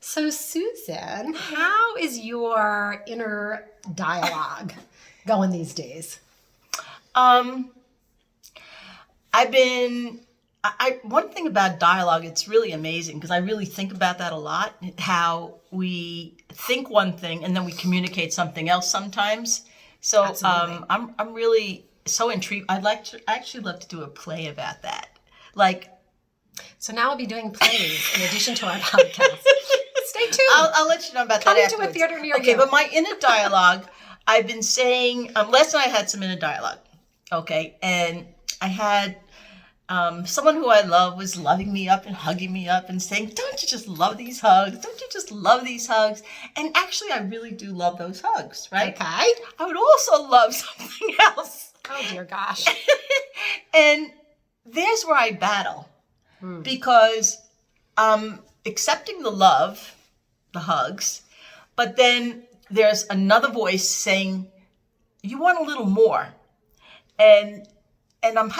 So, Susan, how is your inner dialogue going these days? One thing about dialogue, it's really amazing because I really think about that a lot, how we think one thing and then we communicate something else sometimes. So I'm really so intrigued. I actually love to do a play about that. So now I'll be doing plays in addition to our podcast. Stay tuned. I'll let you know about that afterwards. Come to a theater near you. Okay, but my inner dialogue, I've been saying, last night I had some inner dialogue, okay? And I had someone who I love was loving me up and hugging me up and saying, don't you just love these hugs? Don't you just love these hugs? And actually, I really do love those hugs, right? Okay. I would also love something else. Oh, dear gosh. And there's where I battle. Because I'm accepting the love, the hugs, but then there's another voice saying, you want a little more. And I'm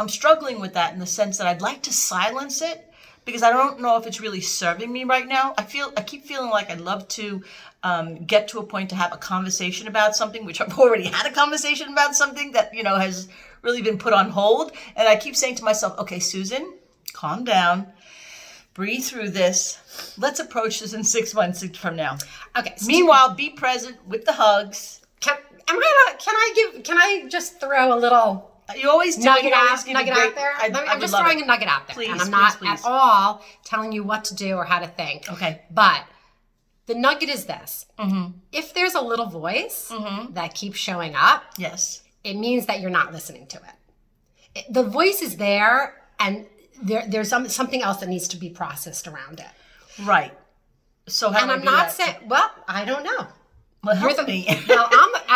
struggling with that in the sense that I'd like to silence it because I don't know if it's really serving me right now. I keep feeling like I'd love to get to a point to have a conversation about something, which I've already had a conversation about something that, has really been put on hold. And I keep saying to myself, okay, Susan, calm down, breathe through this. Let's approach this in 6 months from now. Okay. So meanwhile, be present with the hugs. Can I just throw a little You always do. nugget out there? I'm just throwing it. a nugget out there. Please, and I'm not please. at all telling you what to do or how to think. Okay. But the nugget is this. Mm-hmm. If there's a little voice that keeps showing up, yes, it means that you're not listening to it. The voice is there, and there's something else that needs to be processed around it. Right. So how and do I I'm do not that? saying, well, I don't know. Well, help me. Well,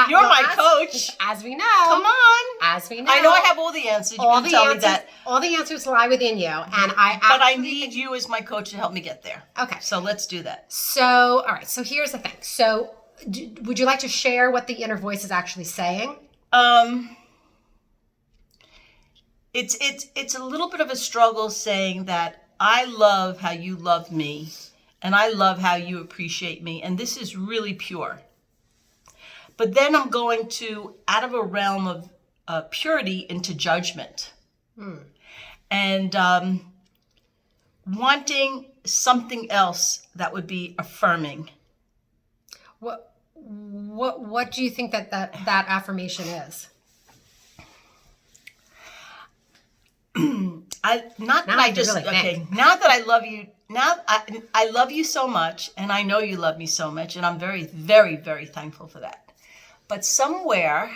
You're my coach. As we know. Come on. As we know. I know I have all the answers. You can tell me that. All the answers lie within you. And But I need you as my coach to help me get there. Okay. So let's do that. So, all right. So here's the thing. So would you like to share what the inner voice is actually saying? It's a little bit of a struggle saying that I love how you love me and I love how you appreciate me. And this is really pure. But then I'm going out of a realm of purity into judgment. And wanting something else that would be affirming. What do you think that affirmation is? Now that I love you, now I love you so much, and I know you love me so much, and I'm very, very, very thankful for that. But somewhere,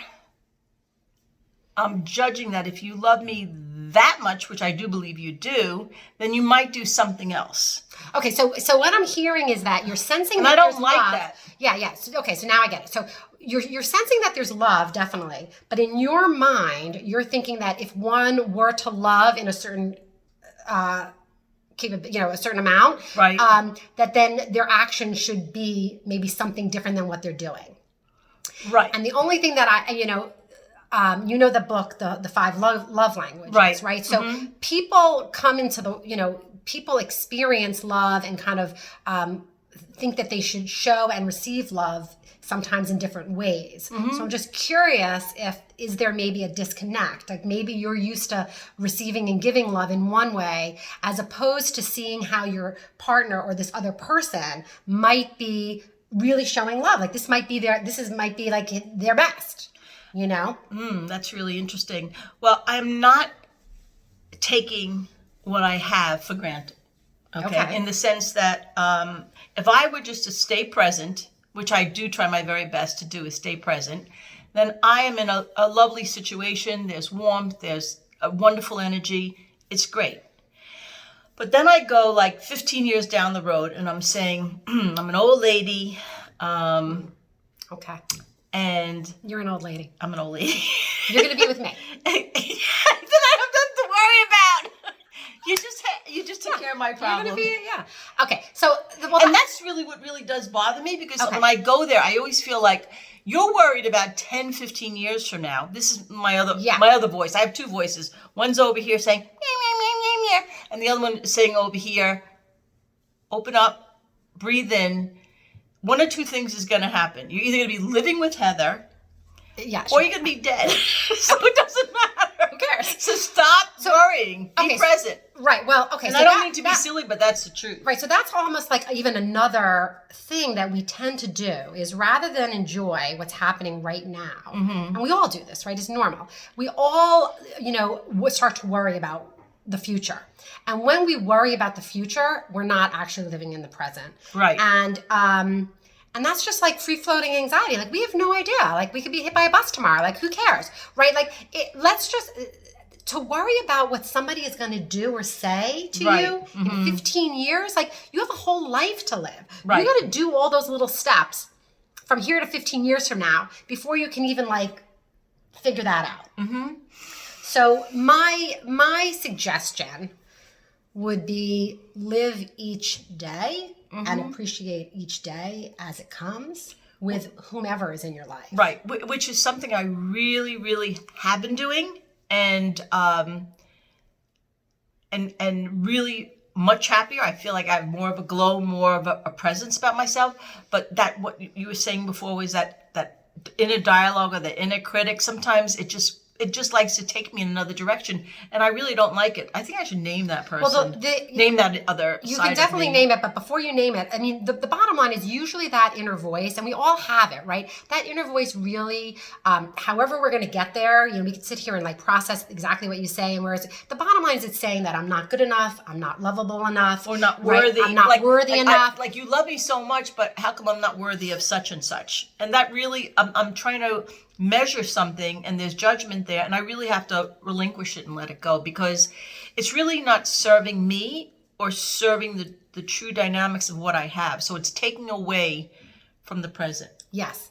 I'm judging that if you love me that much, which I do believe you do, then you might do something else. Okay, so what I'm hearing is that you're sensing and that I don't there's like love. that. Yeah. Okay, so now I get it. So you're sensing that there's love, definitely. But in your mind, you're thinking that if one were to love in a certain a certain amount, right? That then their action should be maybe something different than what they're doing. Right. And the only thing that the book, the 5 love languages, right? So people come into people experience love and kind of think that they should show and receive love sometimes in different ways. So I'm just curious is there maybe a disconnect? Like maybe you're used to receiving and giving love in one way as opposed to seeing how your partner or this other person might be really showing love. Like this might be like their best, That's really interesting. Well, I'm not taking what I have for granted. Okay. In the sense that if I were just to stay present, which I do try my very best to do is stay present, then I am in a lovely situation. There's warmth, there's a wonderful energy. It's great. But then I go like 15 years down the road and I'm saying, I'm an old lady. Okay. And you're an old lady. I'm an old lady. You're going to be with me. Then I have nothing to worry about. You just took care of my problem. Okay. So, and that's really what really does bother me because when I go there, I always feel like you're worried about 10, 15 years from now. This is my other voice. I have 2 voices. One's over here saying, meow, meow, meow, meow, meow, and the other one is saying over here, open up, breathe in, one or two things is going to happen. You're either going to be living with Heather, or you're going to be dead. So it doesn't matter. Who cares? So stop worrying. Be present. Right. Well, okay. And I don't mean to be silly, but that's the truth. Right. So that's almost like even another thing that we tend to do is rather than enjoy what's happening right now, and we all do this, right? It's normal. We all, start to worry about the future. And when we worry about the future, we're not actually living in the present. Right. And that's just like free-floating anxiety. Like, we have no idea. Like, we could be hit by a bus tomorrow. Like, who cares? Right? Like, to worry about what somebody is going to do or say to you in 15 years, like, you have a whole life to live. Right. You got to do all those little steps from here to 15 years from now before you can even, like, figure that out. Mm-hmm. So my suggestion would be live each day and appreciate each day as it comes with whomever is in your life. Right, which is something I really, really have been doing, and really much happier. I feel like I have more of a glow, more of a presence about myself. But that what you were saying before was that inner dialogue or the inner critic. Sometimes it just likes to take me in another direction, and I really don't like it. I think I should name that person. Well, name that other you side can definitely of me. name it, but before you name it, I mean, the bottom line is usually that inner voice, and we all have it, right? That inner voice really, however we're going to get there, we can sit here and like process exactly what you say, and whereas the bottom line is it's saying that I'm not good enough, I'm not lovable enough, or not worthy. I'm not worthy enough. Like, you love me so much, but how come I'm not worthy of such and such? And that really, I'm trying to measure something, and there's judgment there, and I really have to relinquish it and let it go, because it's really not serving me or serving the true dynamics of what I have. So it's taking away from the present. Yes.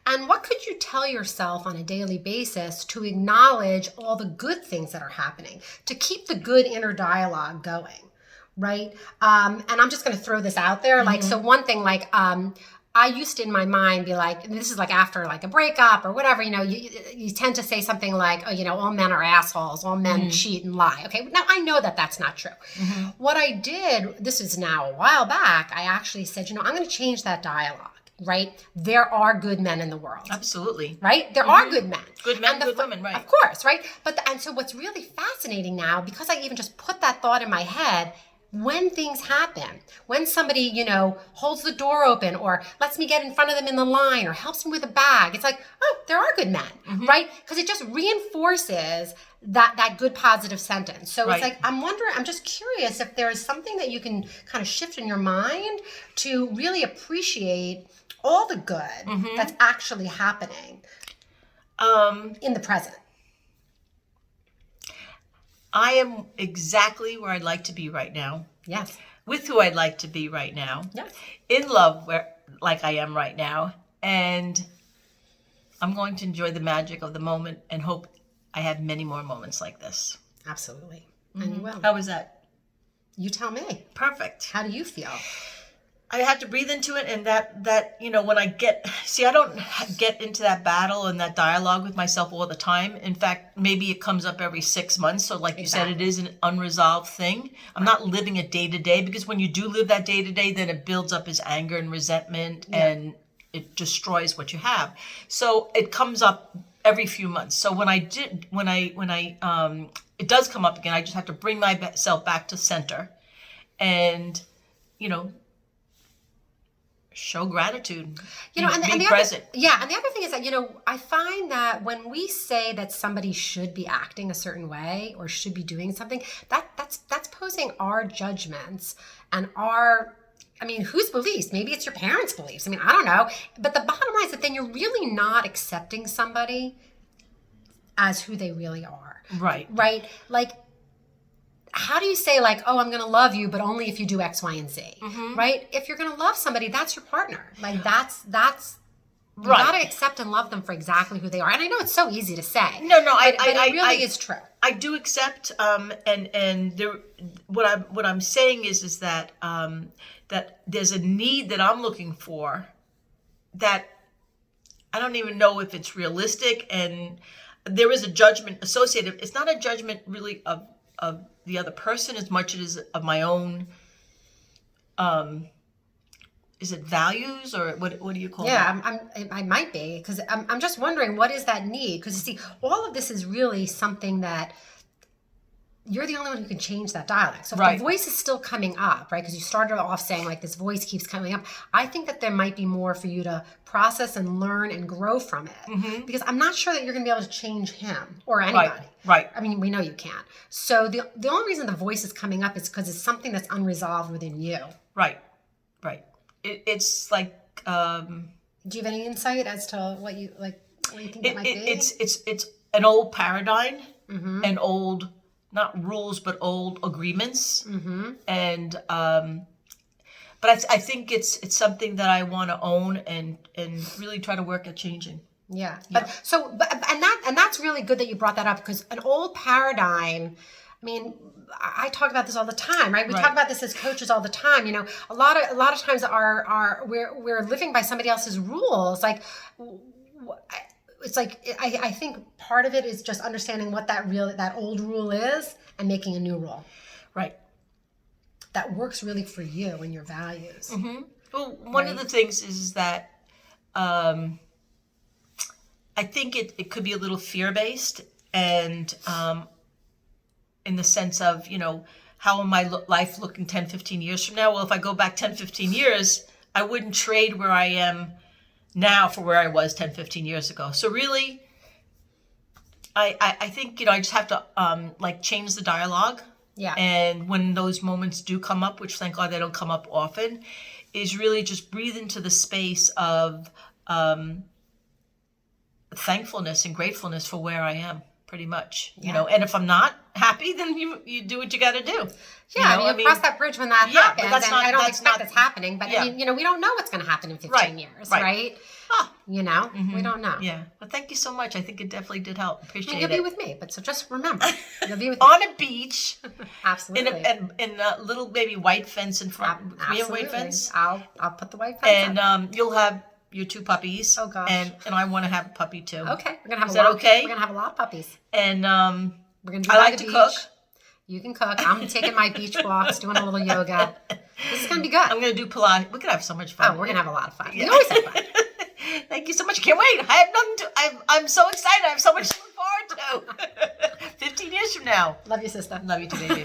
And what could you tell yourself on a daily basis to acknowledge all the good things that are happening, to keep the good inner dialogue going, right? And I'm just going to throw this out there. Like, so one thing, like, I used to in my mind be like, and this is like after like a breakup or whatever, you tend to say something like, oh, all men are assholes, all men cheat and lie. Okay, now I know that that's not true. What I did, this is now a while back, I actually said, I'm going to change that dialogue. Right? There are good men in the world. Absolutely. Right? There are good men. Good men, good women, right. Of course, right? And so what's really fascinating now, because I even just put that thought in my head, when things happen, when somebody, holds the door open or lets me get in front of them in the line or helps me with a bag, it's like, oh, there are good men, right? Because it just reinforces that good positive sentence. So It's like, I'm just curious if there is something that you can kind of shift in your mind to really appreciate all the good that's actually happening in the present. I am exactly where I'd like to be right now. Yes. With who I'd like to be right now. Yes. In love like I am right now. And I'm going to enjoy the magic of the moment and hope I have many more moments like this. Absolutely. And you will. How was that? You tell me. Perfect. How do you feel? I had to breathe into it, and that when I I don't get into that battle and that dialogue with myself all the time. In fact, maybe it comes up every 6 months. So like you said, it is an unresolved thing. I'm not living it day to day, because when you do live that day to day, then it builds up as anger and resentment, and it destroys what you have. So it comes up every few months. So when it does come up again, I just have to bring myself back to center, and show gratitude. And be present. And the other thing is that, I find that when we say that somebody should be acting a certain way or should be doing something, that's posing our judgments and whose beliefs? Maybe it's your parents' beliefs. I don't know. But the bottom line is that then you're really not accepting somebody as who they really are. Right. Right? Like, how do you say like, oh, I'm going to love you, but only if you do X, Y, and Z, right? If you're going to love somebody, that's your partner. Like that's you got to accept and love them for exactly who they are. And I know it's so easy to say. No, but it really is true. I do accept, and there, what I'm saying is that that there's a need that I'm looking for that I don't even know if it's realistic, and there is a judgment associated. It's not a judgment really of the other person as much as of my own is it values, or what do you call that? Yeah, I might be, because I'm just wondering, what is that need? Because you see, all of this is really something that you're the only one who can change that dialect. So if the voice is still coming up, right? Because you started off saying like this voice keeps coming up. I think that there might be more for you to process and learn and grow from it. Because I'm not sure that you're going to be able to change him or anybody. Right. I mean, we know you can't. So the only reason the voice is coming up is because it's something that's unresolved within you. Right. It's like. Do you have any insight as to what you think it might be? It's an old paradigm, an old. Not rules, but old agreements, and but I think it's something that I want to own and really try to work at changing. Yeah. But that's really good that you brought that up, because an old paradigm. I mean, I talk about this all the time, right? We talk about this as coaches all the time. You know, a lot of times we're living by somebody else's rules, like. It's like I think part of it is just understanding what that old rule is and making a new rule, right? That works really for you and your values. Well, one of the things is that I think it could be a little fear-based, and in the sense of, you know, how am my life looking 10, 15 years from now? Well, if I go back 10, 15 years, I wouldn't trade where I am now for where I was 10, 15 years ago. So really, I think, you know, I just have to change the dialogue. Yeah. And when those moments do come up, which thank God they don't come up often, is really just breathe into the space of thankfulness and gratefulness for where I am, pretty much. You know, and if I'm not happy, then you do what you got to do. Yeah, I mean, cross that bridge when that happens. But I don't expect that's happening. But I mean, you know, we don't know what's going to happen in 15 years, right? You know, we don't know. Yeah. Well, thank you so much. I think it definitely did help. Appreciate it. You'll be with me, but so just remember, you'll be with me. On a beach. Absolutely. In a little baby white fence in front. Can we have a white fence? I'll put the white fence and you'll have your 2 puppies. Oh gosh. And I want to have a puppy too. Okay. We're gonna have Is that okay? We're gonna have a lot of puppies. And we're gonna do I like to cook. You can cook. I'm taking my beach walks, doing a little yoga. This is gonna be good. I'm gonna do Pilates. We're gonna have so much fun. Oh, we're gonna have a lot of fun. Yeah. We always have fun. Thank you so much. Can't wait. I have nothing to. I'm so excited. I have so much to look forward to. 15 years from now. Love you, sister. Love you too, baby.